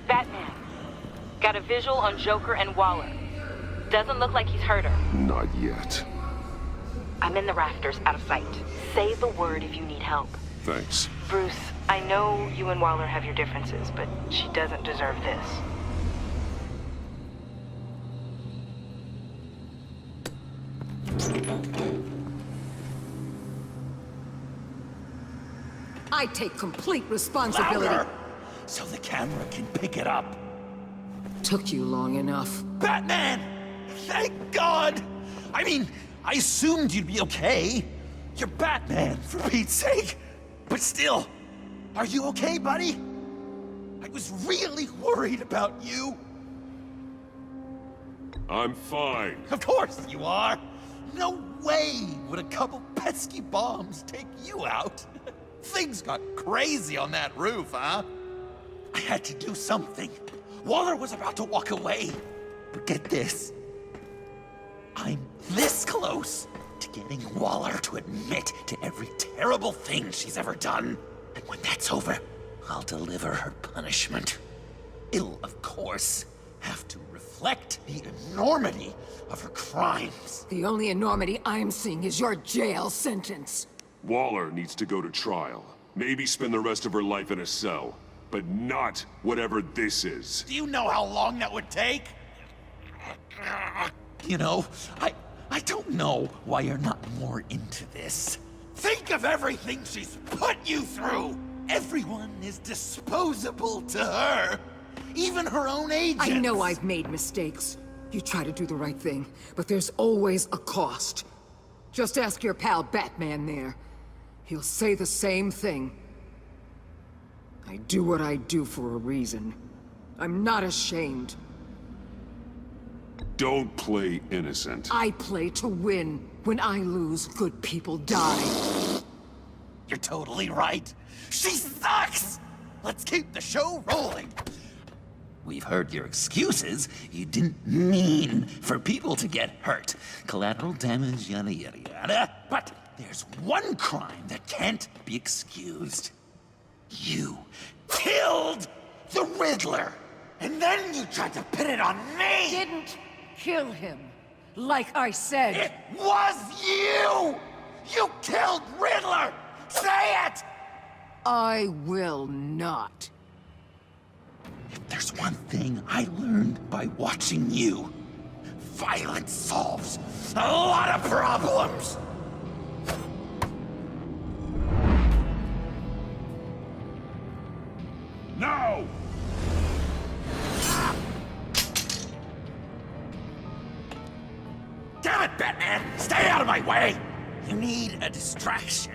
Batman, got a visual on Joker and Waller. Doesn't look like he's hurt her. Not yet. I'm in the rafters, out of sight. Say the word if you need help. Thanks. Bruce, I know you and Waller have your differences, but she doesn't deserve this. I take complete responsibility. Louder, so the camera can pick it up. Took you long enough. Batman! Thank God! I mean, I assumed you'd be okay. You're Batman, for Pete's sake. But still, are you okay, buddy? I was really worried about you. I'm fine. Of course you are. No way would a couple pesky bombs take you out. Things got crazy on that roof, huh? I had to do something. Waller was about to walk away. But get this. I'm this close to getting Waller to admit to every terrible thing she's ever done. And when that's over, I'll deliver her punishment. It'll, of course, have to reflect the enormity of her crimes. The only enormity I'm seeing is your jail sentence. Waller needs to go to trial. Maybe spend the rest of her life in a cell. But not whatever this is. Do you know how long that would take? You know, I don't know why you're not more into this. Think of everything she's put you through! Everyone is disposable to her. Even her own agents. I know I've made mistakes. You try to do the right thing, but there's always a cost. Just ask your pal Batman there. He'll say the same thing. I do what I do for a reason. I'm not ashamed. Don't play innocent. I play to win. When I lose, good people die. You're totally right. She sucks! Let's keep the show rolling. We've heard your excuses. You didn't mean for people to get hurt. Collateral damage, yada yada yada. But there's one crime that can't be excused. You killed the Riddler! And then you tried to pin it on me! Didn't kill him. Like I said. It was you! You killed Riddler! Say it! I will not. If there's one thing I learned by watching you, violence solves a lot of problems! No! Damn it, Batman! Stay out of my way! You need a distraction.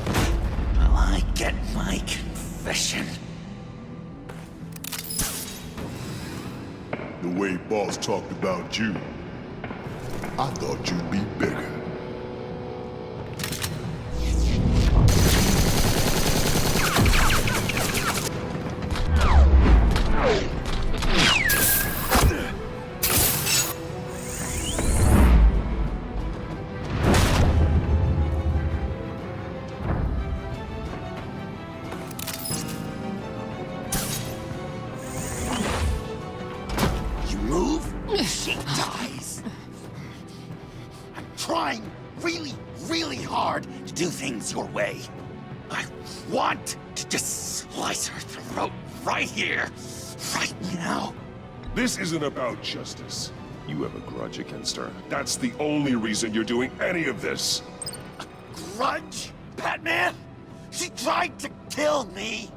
Well, I get my confession. The way Boss talked about you, I thought you'd be bigger. She dies. I'm trying really hard to do things your way. I want to just slice her throat right here, right now. This isn't about justice. You have a grudge against her. That's the only reason you're doing any of this. A grudge, Batman? She tried to kill me.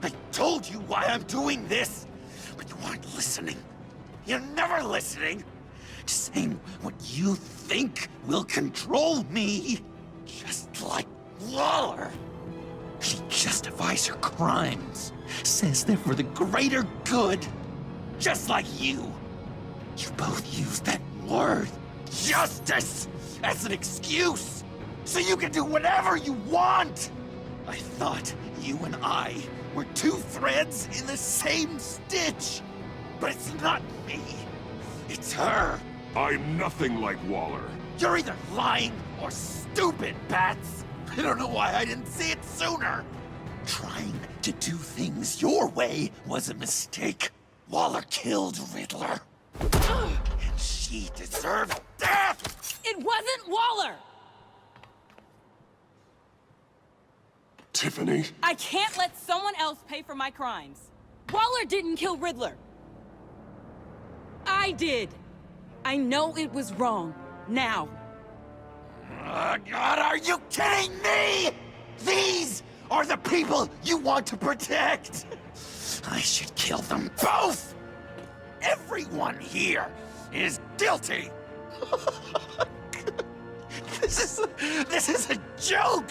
I told you why I'm doing this, but you weren't listening. You're never listening. saying what you think will control me. Just like Waller. She justifies her crimes, says they're for the greater good, just like you. You both use that word, justice, as an excuse, so you can do whatever you want. I thought you and I were two threads in the same stitch, but it's not me. It's her. I'm nothing like Waller. You're either lying or stupid, Bats. I don't know why I didn't see it sooner. Trying to do things your way was a mistake. Waller killed Riddler. And she deserved death! It wasn't Waller! Tiffany? I can't let someone else pay for my crimes. Waller didn't kill Riddler. I did. I know it was wrong. Now. God, are you kidding me? These are the people you want to protect. I should kill them both. Everyone here is guilty. This is a joke.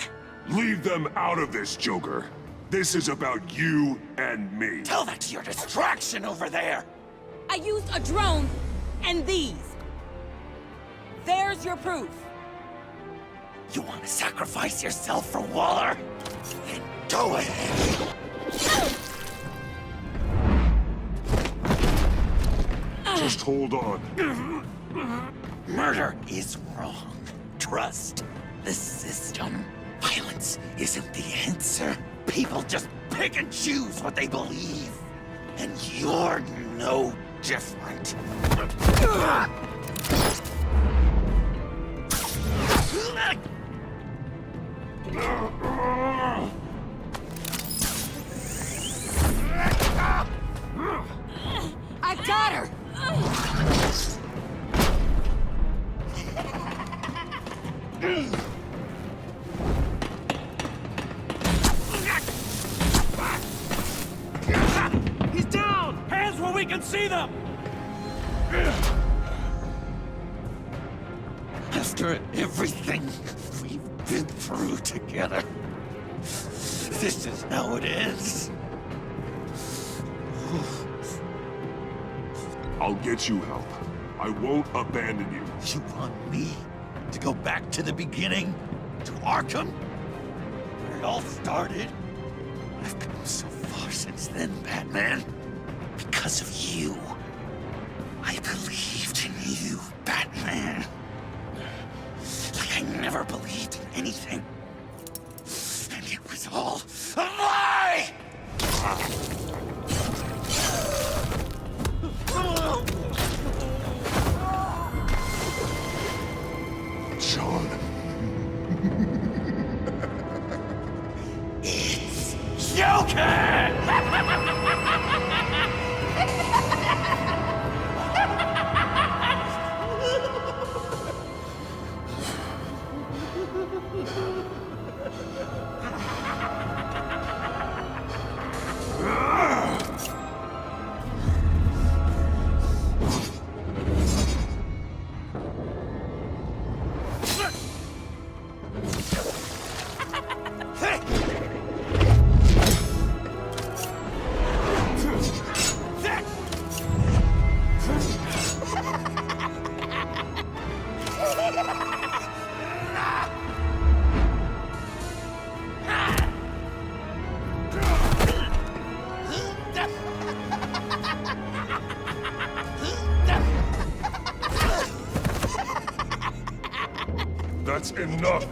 Leave them out of this, Joker. This is about you and me. Tell that to your distraction over there. I used a drone and these. There's your proof. You want to sacrifice yourself for Waller? Then go ahead. Just hold on. Murder is wrong. Trust the system. Violence isn't the answer. People just pick and choose what they believe. And you're no different. I got her! He's down! Hands where we can see them! After everything we've been through together, this is how it ends. I'll get you help. I won't abandon you. You want me to go back to the beginning? To Arkham? Where it all started? I've come so far since then, Batman. Because of you. I believed in you, Batman. Like I never believed in anything. And it was all a lie! John. It's Joker! That's enough.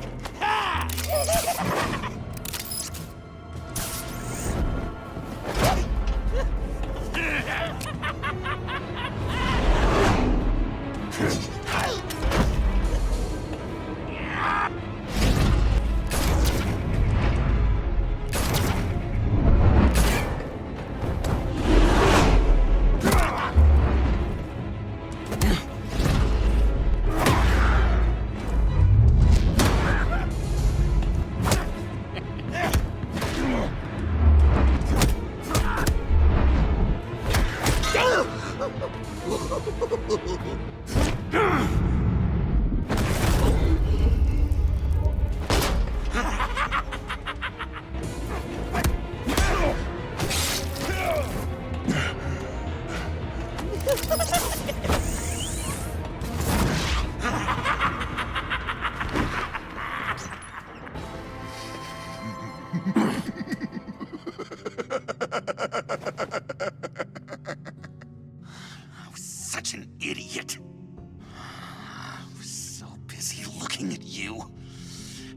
I was such an idiot. I was so busy looking at you,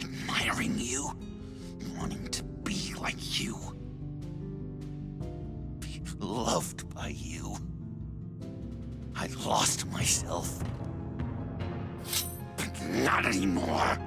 admiring you, wanting to be like you, be loved by you. I lost myself. But not anymore.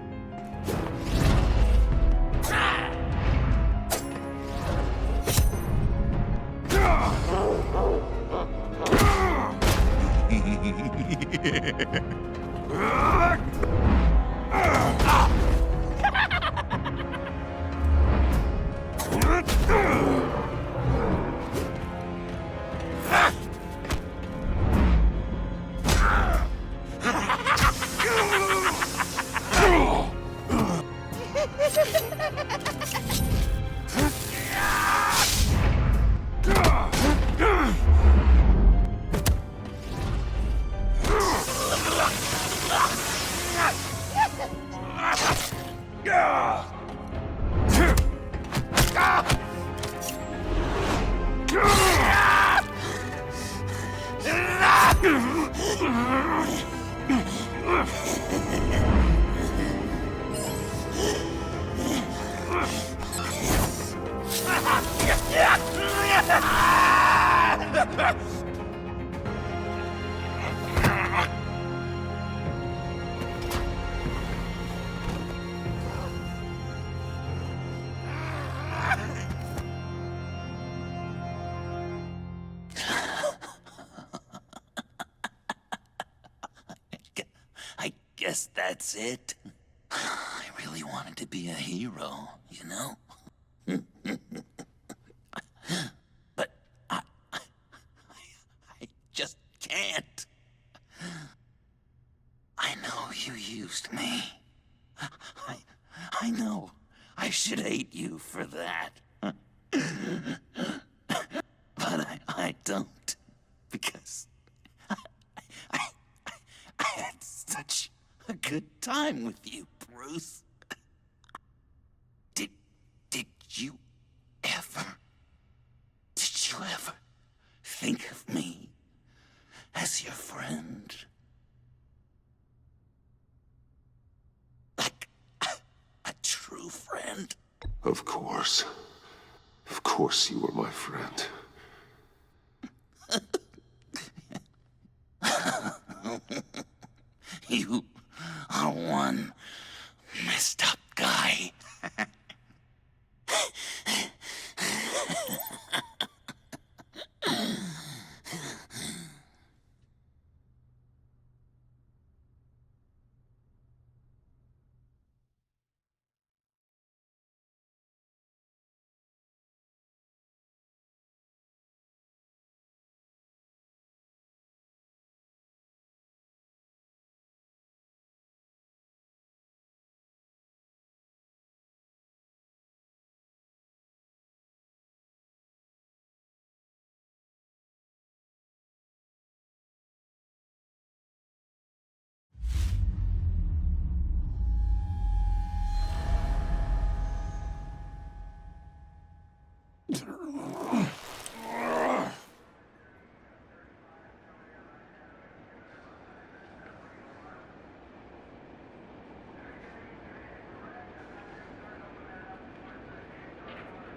I guess that's it. I really wanted to be a hero, you know? But I just can't. I know you used me. I know I should hate you for that. But I don't, because I had such a good time with you, Bruce. Did you ever think of me as your friend? Like a true friend? Of course. Of course you were my friend. You are one messed up guy.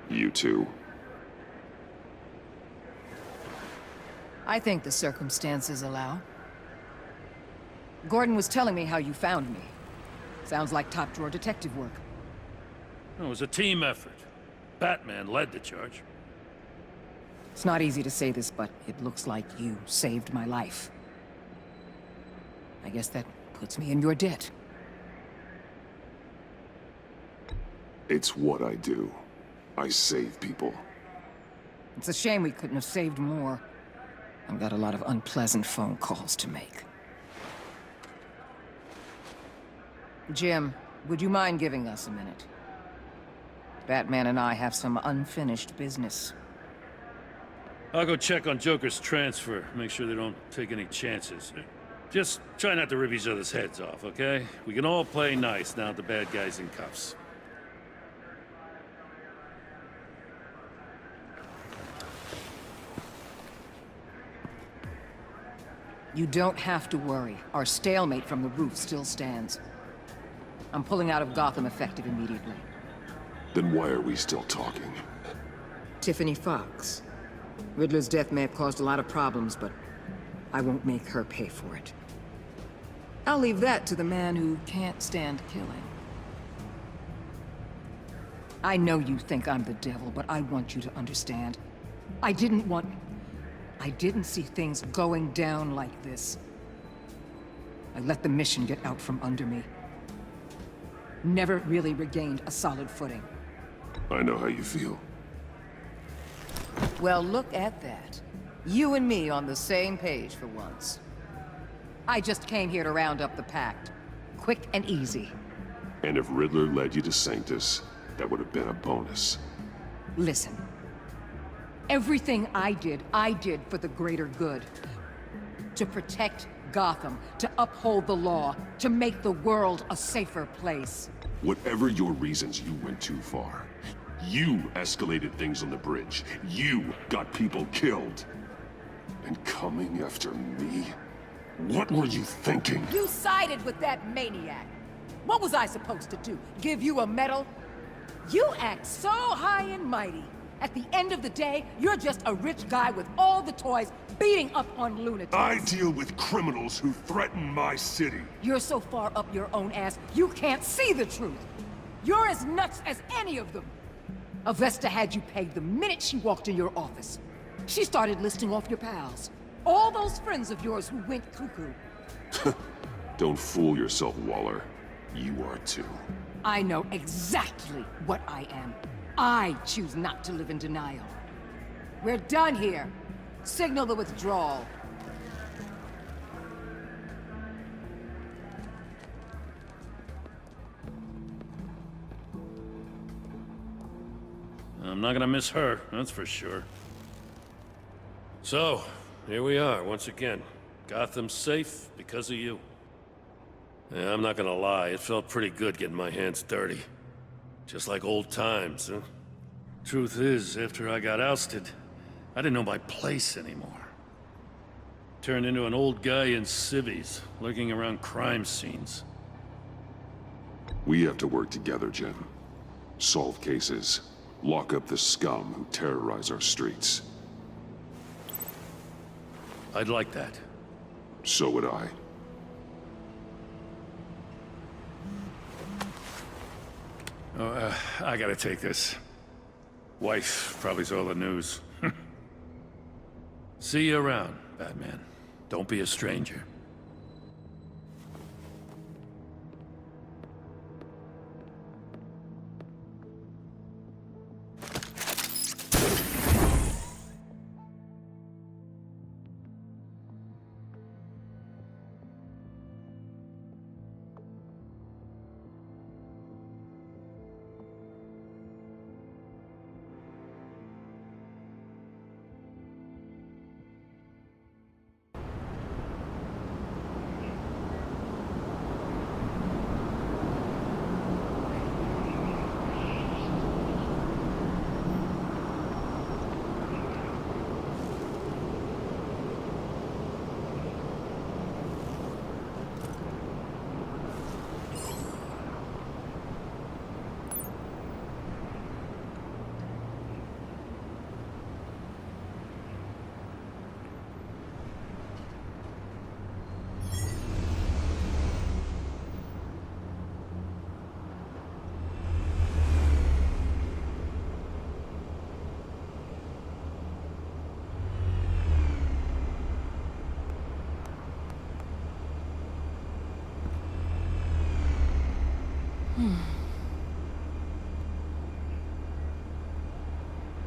You too. I think the circumstances allow. Gordon was telling me how you found me. Sounds like top-drawer detective work. It was a team effort. Batman led the charge. It's not easy to say this, but it looks like you saved my life. I guess that puts me in your debt. It's what I do. I save people. It's a shame we couldn't have saved more. I've got a lot of unpleasant phone calls to make. Jim, would you mind giving us a minute? Batman and I have some unfinished business. I'll go check on Joker's transfer, make sure they don't take any chances. Just try not to rip each other's heads off, okay? We can all play nice now that the bad guy's in cuffs. You don't have to worry. Our stalemate from the roof still stands. I'm pulling out of Gotham effective immediately. Then why are we still talking? Tiffany Fox. Riddler's death may have caused a lot of problems, but I won't make her pay for it. I'll leave that to the man who can't stand killing. I know you think I'm the devil, but I want you to understand. I didn't see things going down like this. I let the mission get out from under me. Never really regained a solid footing. I know how you feel. Well, look at that. You and me on the same page for once. I just came here to round up the pact. Quick and easy. And if Riddler led you to Sanctus, that would have been a bonus. Listen. Everything I did for the greater good. To protect Gotham, to uphold the law, to make the world a safer place. Whatever your reasons, you went too far. You escalated things on the bridge. You got people killed. And coming after me? What were you thinking? You sided with that maniac. What was I supposed to do? Give you a medal? You act so high and mighty. At the end of the day, you're just a rich guy with all the toys beating up on lunatics. I deal with criminals who threaten my city. You're so far up your own ass, you can't see the truth. You're as nuts as any of them. Avesta had you pegged the minute she walked in your office. She started listing off your pals. All those friends of yours who went cuckoo. Don't fool yourself, Waller. You are too. I know exactly what I am. I choose not to live in denial. We're done here. Signal the withdrawal. I'm not gonna miss her, that's for sure. So, here we are, once again. Gotham's safe because of you. Yeah, I'm not gonna lie, it felt pretty good getting my hands dirty. Just like old times, huh? Truth is, after I got ousted, I didn't know my place anymore. Turned into an old guy in civvies, lurking around crime scenes. We have to work together, Jim. Solve cases. Lock up the scum who terrorize our streets. I'd like that. So would I. Oh, I gotta take this. Wife probably saw the news. See you around, Batman. Don't be a stranger.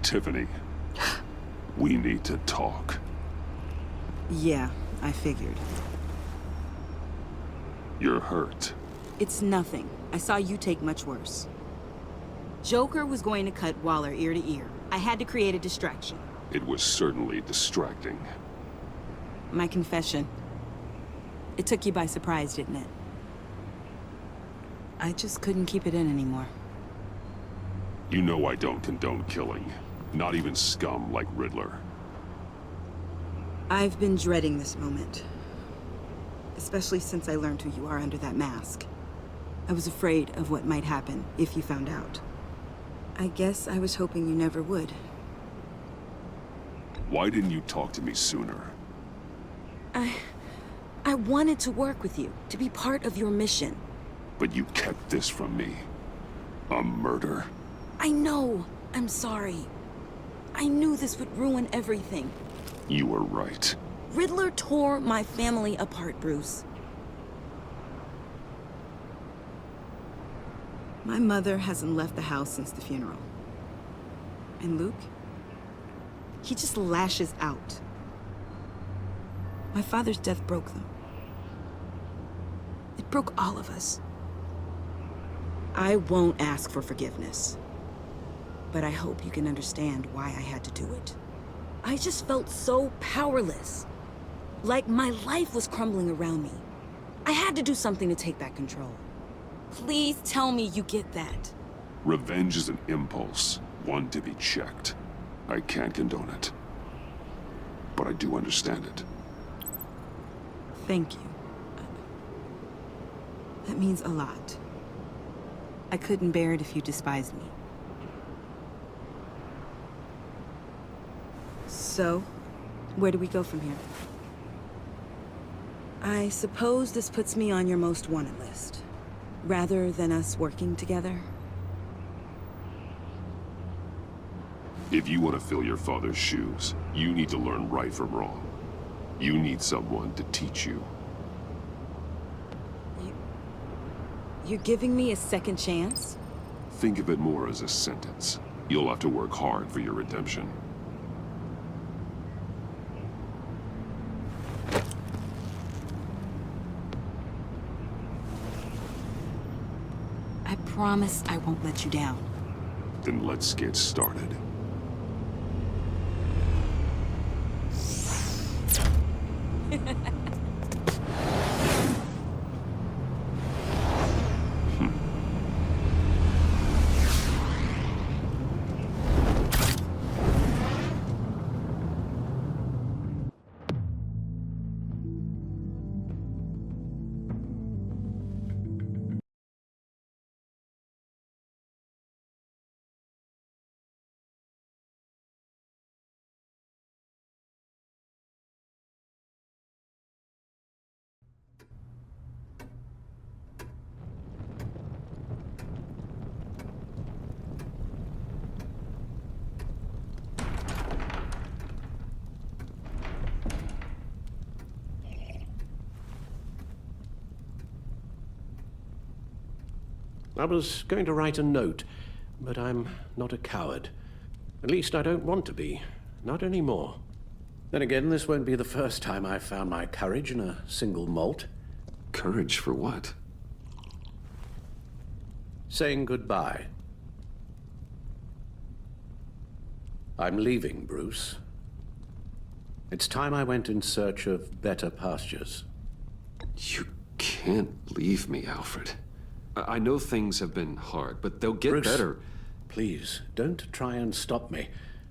Tiffany, we need to talk. Yeah, I figured. You're hurt. It's nothing. I saw you take much worse. Joker was going to cut Waller ear to ear. I had to create a distraction. It was certainly distracting. My confession. It took you by surprise, didn't it? I just couldn't keep it in anymore. You know I don't condone killing. Not even scum like Riddler. I've been dreading this moment. Especially since I learned who you are under that mask. I was afraid of what might happen if you found out. I guess I was hoping you never would. Why didn't you talk to me sooner? I wanted to work with you, to be part of your mission. But you kept this from me. A murder? I know. I'm sorry. I knew this would ruin everything. You were right. Riddler tore my family apart, Bruce. My mother hasn't left the house since the funeral. And Luke? He just lashes out. My father's death broke them. It broke all of us. I won't ask for forgiveness. But I hope you can understand why I had to do it. I just felt so powerless. Like my life was crumbling around me. I had to do something to take back control. Please tell me you get that. Revenge is an impulse, one to be checked. I can't condone it. But I do understand it. Thank you. That means a lot. I couldn't bear it if you despised me. So, where do we go from here? I suppose this puts me on your most wanted list, rather than us working together. If you want to fill your father's shoes, you need to learn right from wrong. You need someone to teach you. You're giving me a second chance? Think of it more as a sentence. You'll have to work hard for your redemption. I promise I won't let you down. Then let's get started. I was going to write a note, but I'm not a coward. At least I don't want to be. Not anymore. Then again, this won't be the first time I've found my courage in a single malt. Courage for what? Saying goodbye. I'm leaving, Bruce. It's time I went in search of better pastures. You can't leave me, Alfred. I know things have been hard, but they'll get Bruce, better. Please, don't try and stop me.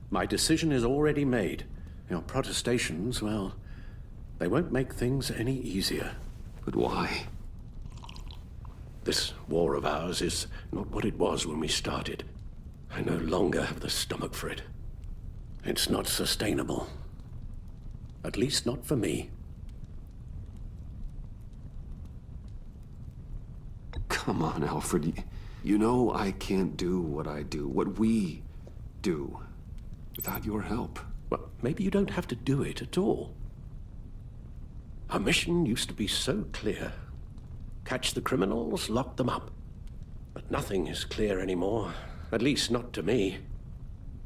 My decision is already made. Your protestations, well, they won't make things any easier. But why? This war of ours is not what it was when we started. I no longer have the stomach for it. It's not sustainable. At least not for me. Come on, Alfred. You know I can't do what I do, what we do, without your help. Well, maybe you don't have to do it at all. Our mission used to be so clear. Catch the criminals, lock them up. But nothing is clear anymore, at least not to me.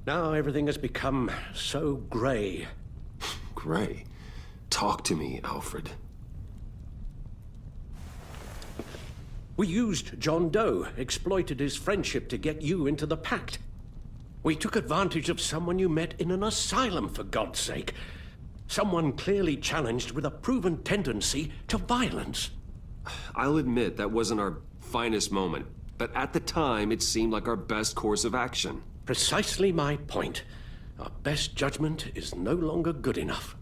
Now everything has become so gray. Gray? Talk to me, Alfred. We used John Doe, exploited his friendship to get you into the pact. We took advantage of someone you met in an asylum, for God's sake. Someone clearly challenged with a proven tendency to violence. I'll admit that wasn't our finest moment, but at the time it seemed like our best course of action. Precisely my point. Our best judgment is no longer good enough.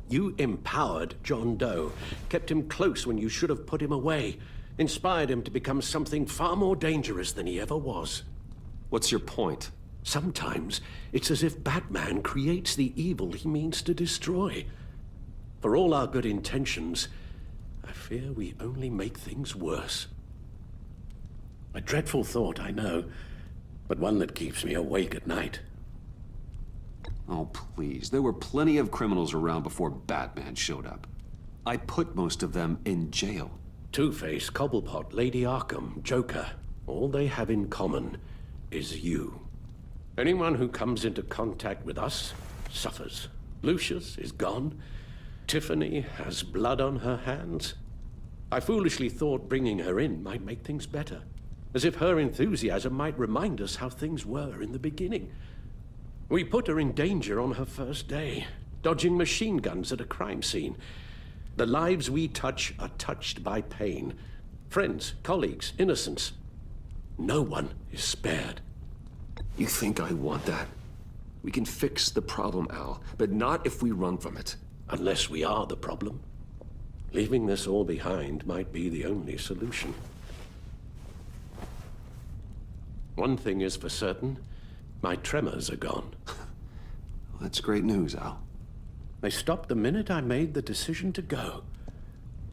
You empowered John Doe, kept him close when you should have put him away, inspired him to become something far more dangerous than he ever was. What's your point? Sometimes it's as if Batman creates the evil he means to destroy. For all our good intentions, I fear we only make things worse. A dreadful thought, I know, but one that keeps me awake at night. Oh, please. There were plenty of criminals around before Batman showed up. I put most of them in jail. Two-Face, Cobblepot, Lady Arkham, Joker, all they have in common is you. Anyone who comes into contact with us suffers. Lucius is gone. Tiffany has blood on her hands. I foolishly thought bringing her in might make things better, as if her enthusiasm might remind us how things were in the beginning. We put her in danger on her first day, dodging machine guns at a crime scene. The lives we touch are touched by pain. Friends, colleagues, innocents. No one is spared. You think I want that? We can fix the problem, Al, but not if we run from it. Unless we are the problem. Leaving this all behind might be the only solution. One thing is for certain, my tremors are gone. That's great news, Al. They stopped the minute I made the decision to go.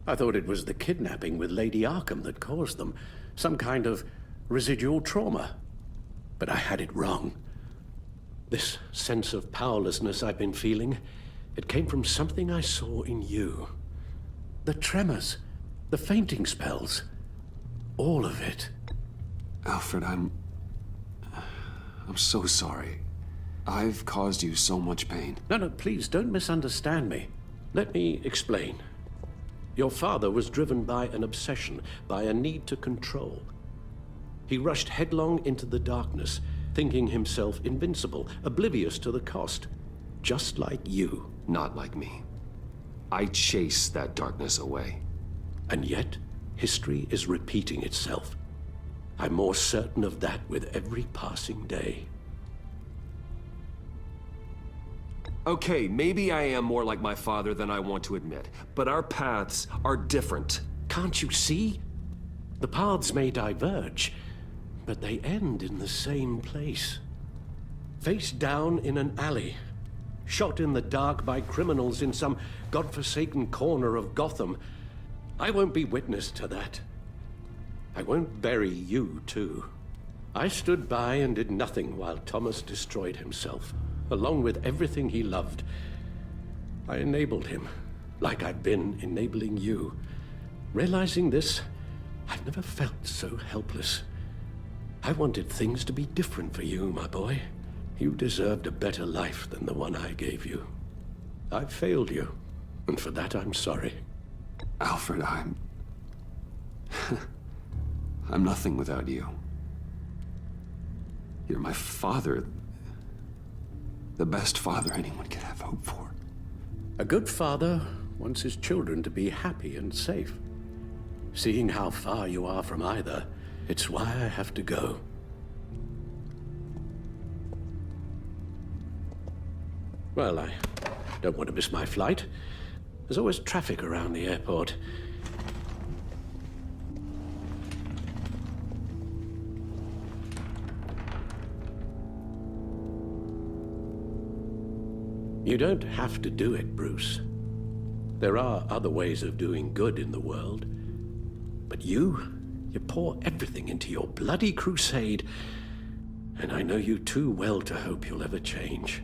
I thought it was the kidnapping with Lady Arkham that caused them, some kind of residual trauma. But I had it wrong. This sense of powerlessness I've been feeling, it came from something I saw in you. The tremors, the fainting spells, all of it. Alfred, I'm so sorry. I've caused you so much pain. No, please don't misunderstand me. Let me explain. Your father was driven by an obsession, by a need to control. He rushed headlong into the darkness, thinking himself invincible, oblivious to the cost. Just like you. Not like me. I chase that darkness away. And yet, history is repeating itself. I'm more certain of that with every passing day. Okay, maybe I am more like my father than I want to admit, but our paths are different. Can't you see? The paths may diverge, but they end in the same place. Face down in an alley, shot in the dark by criminals in some godforsaken corner of Gotham. I won't be witness to that. I won't bury you, too. I stood by and did nothing while Thomas destroyed himself, along with everything he loved. I enabled him, like I've been enabling you. Realizing this, I've never felt so helpless. I wanted things to be different for you, my boy. You deserved a better life than the one I gave you. I failed you, and for that I'm sorry. Alfred, I'm nothing without you. You're my father. The best father anyone could have hope for. A good father wants his children to be happy and safe. Seeing how far you are from either, it's why I have to go. Well, I don't want to miss my flight. There's always traffic around the airport. You don't have to do it, Bruce. There are other ways of doing good in the world. But you pour everything into your bloody crusade, and I know you too well to hope you'll ever change.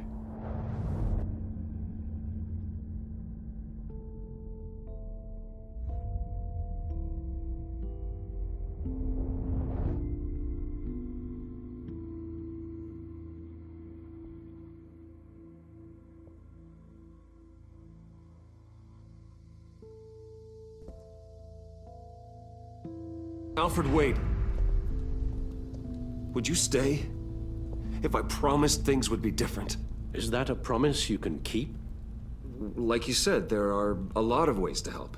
Alfred, wait. Would you stay? If I promised things would be different. Is that a promise you can keep? Like you said, there are a lot of ways to help.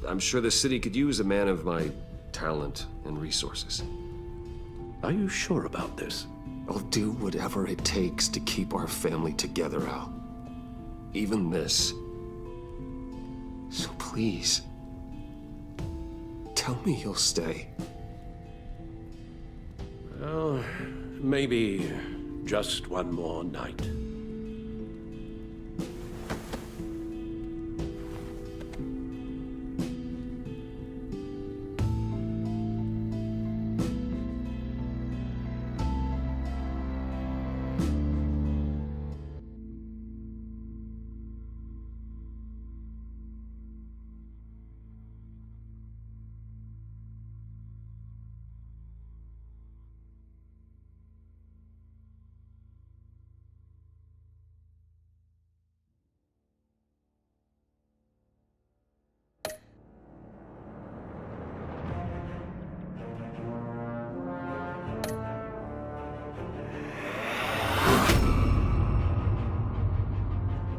I'm sure the city could use a man of my talent and resources. Are you sure about this? I'll do whatever it takes to keep our family together, Al. Even this. So please, tell me you'll stay. Well, maybe just one more night.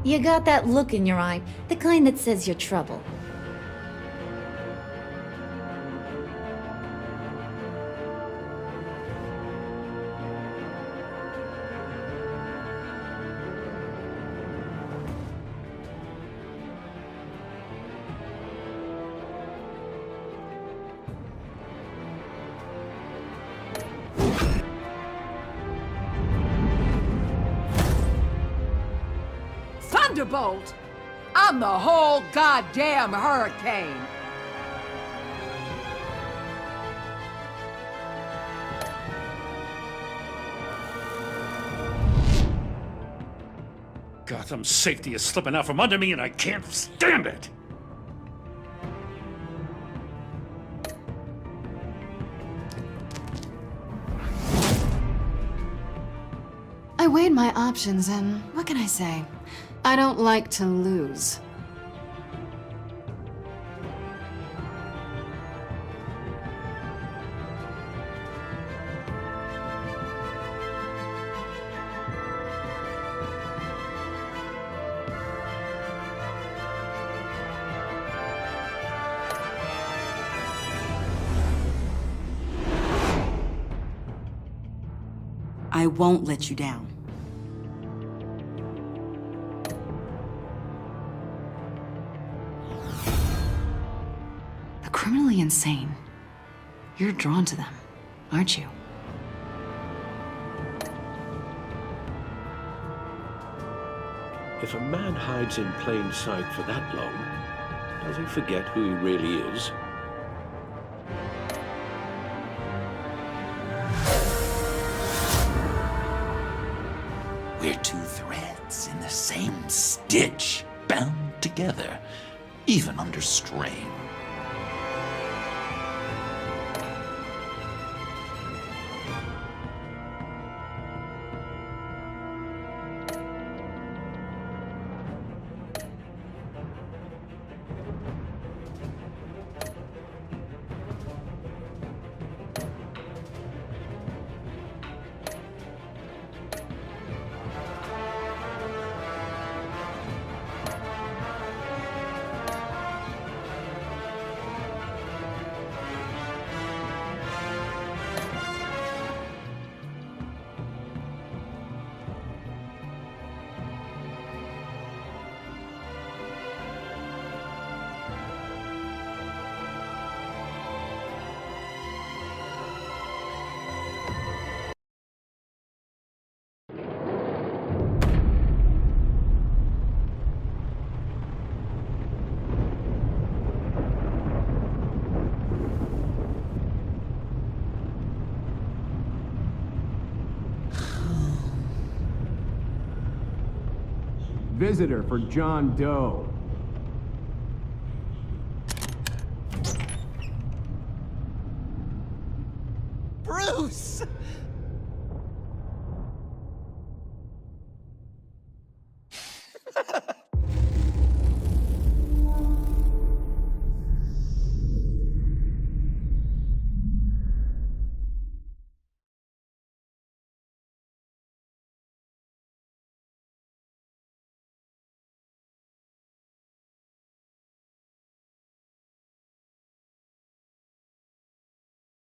You got that look in your eye, the kind that says you're trouble. Thunderbolt! I'm the whole goddamn hurricane! Gotham's safety is slipping out from under me and I can't stand it! I weighed my options and what can I say? I don't like to lose. I won't let you down. The criminally insane. You're drawn to them, aren't you? If a man hides in plain sight for that long, does he forget who he really is? We're two threads in the same stitch, bound together, even under strain. Visitor for John Doe. Bruce!